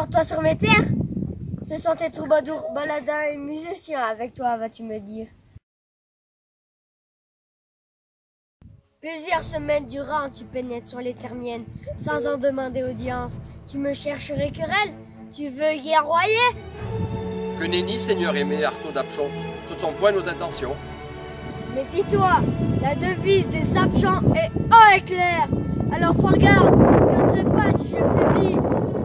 Porte-toi sur mes terres. Ce sont tes troubadours, baladins et musiciens avec toi, vas-tu me dire. Plusieurs semaines durant, tu pénètres sur les terres miennes, sans en demander audience. Tu me chercherais querelle? Tu veux guerroyer? Que nenni, seigneur aimé Artaud d'Apchon, ce ne sont point nos intentions. Méfie-toi, la devise des Apchons est haut et clair. Alors prends garde, que ne pas si je faiblis.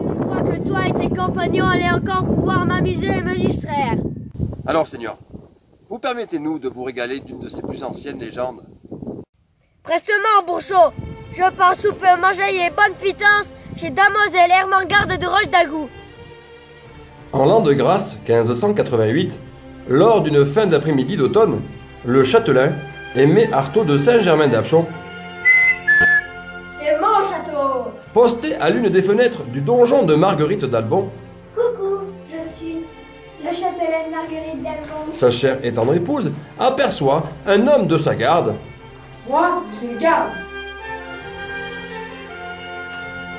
Tu crois que toi et tes compagnons allaient encore pouvoir m'amuser et me distraire? Alors, seigneur, vous permettez-nous de vous régaler d'une de ces plus anciennes légendes? Prestement, bourgeot, je pars souper, manger et bonne pitance chez Damoiselle Hermangarde de Roche d'Agou. En l'an de grâce 1588, lors d'une fin d'après-midi d'automne, le châtelain Aimé Artaud de Saint-Germain-d'Apchon, C'est mon château. posté à l'une des fenêtres du donjon de Marguerite d'Albon, Coucou, je suis le châtelaine Marguerite d'Albon. sa chère et tendre épouse, aperçoit un homme de sa garde, Moi, je suis une garde.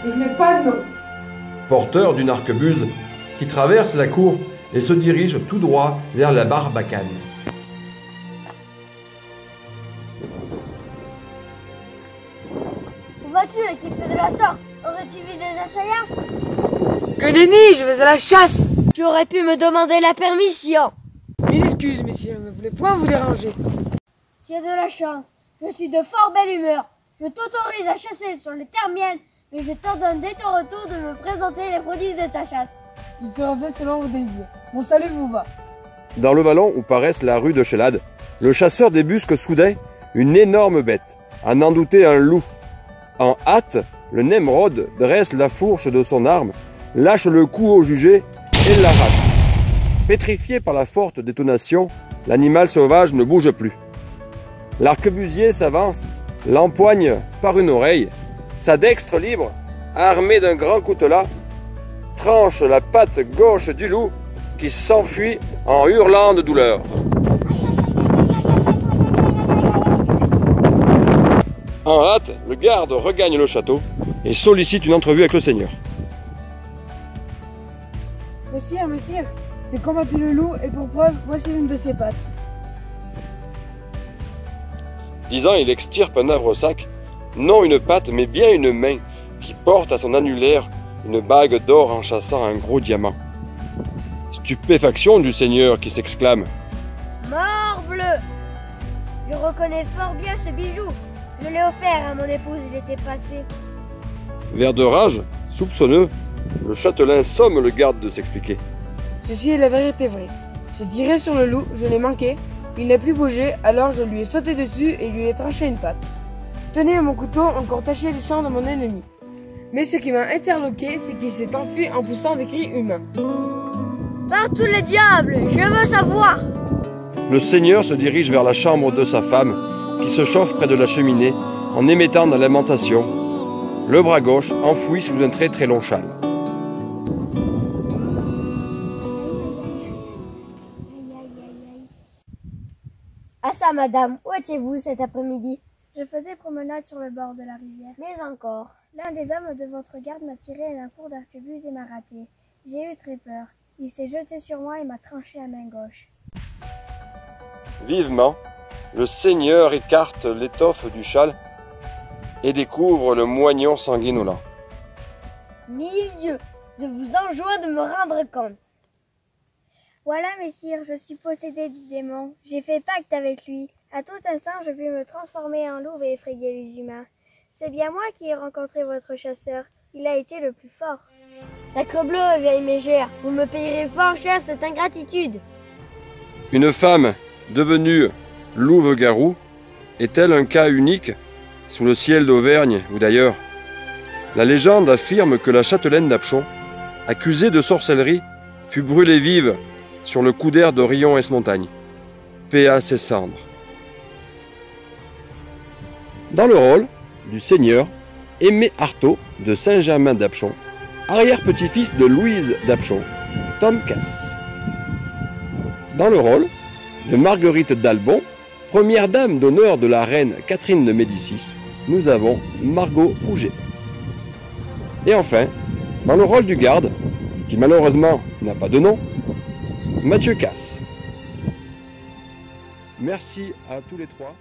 Et je n'ai pas de nom. porteur d'une arquebuse, qui traverse la cour et se dirige tout droit vers la barbacane. Où vas-tu, équipé de la sorte? Aurais-tu vu des assaillants? Que nenni, je vais à la chasse. Tu aurais pu me demander la permission. Mille excuses, messieurs, je ne voulais point vous déranger. Tu as de la chance. Je suis de fort belle humeur. Je t'autorise à chasser sur les terres miennes, mais je t'ordonne dès ton retour de me présenter les produits de ta chasse. Il sera fait selon vos désirs. Mon salut vous va. Dans le vallon où paraisse la rue de Chelade, le chasseur débusque soudain une énorme bête, à n'en douter un loup. En hâte, le Nemrod dresse la fourche de son arme, lâche le coup au jugé et l'arrache. Pétrifié par la forte détonation, l'animal sauvage ne bouge plus. L'arquebusier s'avance, l'empoigne par une oreille, sa dextre libre, armée d'un grand coutelas, tranche la patte gauche du loup qui s'enfuit en hurlant de douleur. En hâte, le garde regagne le château et sollicite une entrevue avec le seigneur. Messire, j'ai combattu le loup et pour preuve, voici une de ses pattes. Disant, il extirpe un havresac, non une patte, mais bien une main, qui porte à son annulaire une bague d'or enchâssant un gros diamant. Stupéfaction du seigneur qui s'exclame: Morbleu! Je reconnais fort bien ce bijou. Je l'ai offert à mon épouse l'été passé. Vers de rage, soupçonneux, le châtelain somme le garde de s'expliquer. Ceci est la vérité vraie. J'ai tiré sur le loup, je l'ai manqué. Il n'a plus bougé, alors je lui ai sauté dessus et je lui ai tranché une patte. Tenez mon couteau encore taché du sang de mon ennemi. Mais ce qui m'a interloqué, c'est qu'il s'est enfui en poussant des cris humains. Par tous les diables, je veux savoir! Le seigneur se dirige vers la chambre de sa femme, qui se chauffe près de la cheminée en émettant des lamentations, le bras gauche enfoui sous un très très long châle. Ah ça, madame, où étiez-vous cet après-midi? Je faisais promenade sur le bord de la rivière. Mais encore. L'un des hommes de votre garde m'a tiré d'un cours d'arquebuse et m'a raté. J'ai eu très peur. Il s'est jeté sur moi et m'a tranché la main gauche. Vivement, le seigneur écarte l'étoffe du châle et découvre le moignon sanguinolent. Mille dieux, je vous enjoins de me rendre compte. Voilà, messire, je suis possédé du démon. J'ai fait pacte avec lui. À tout instant, je puis me transformer en loup et effrayer les humains. C'est bien moi qui ai rencontré votre chasseur. Il a été le plus fort. Sacrebleu, vieille mégère, vous me payerez fort cher cette ingratitude. Une femme devenue louve-garou est-elle un cas unique sous le ciel d'Auvergne ou d'ailleurs? La légende affirme que la châtelaine d'Apchon, accusée de sorcellerie, fut brûlée vive sur le couder de Rion-Esmontagne. Paix à ses cendres. Dans le rôle du seigneur Aimé Artaud de Saint-Germain-d'Apchon, arrière-petit-fils de Louise d'Apchon, Tom Casse. Dans le rôle de Marguerite d'Albon, première dame d'honneur de la reine Catherine de Médicis, nous avons Margot Pouget. Et enfin, dans le rôle du garde, qui malheureusement n'a pas de nom, Mathieu Casse. Merci à tous les trois.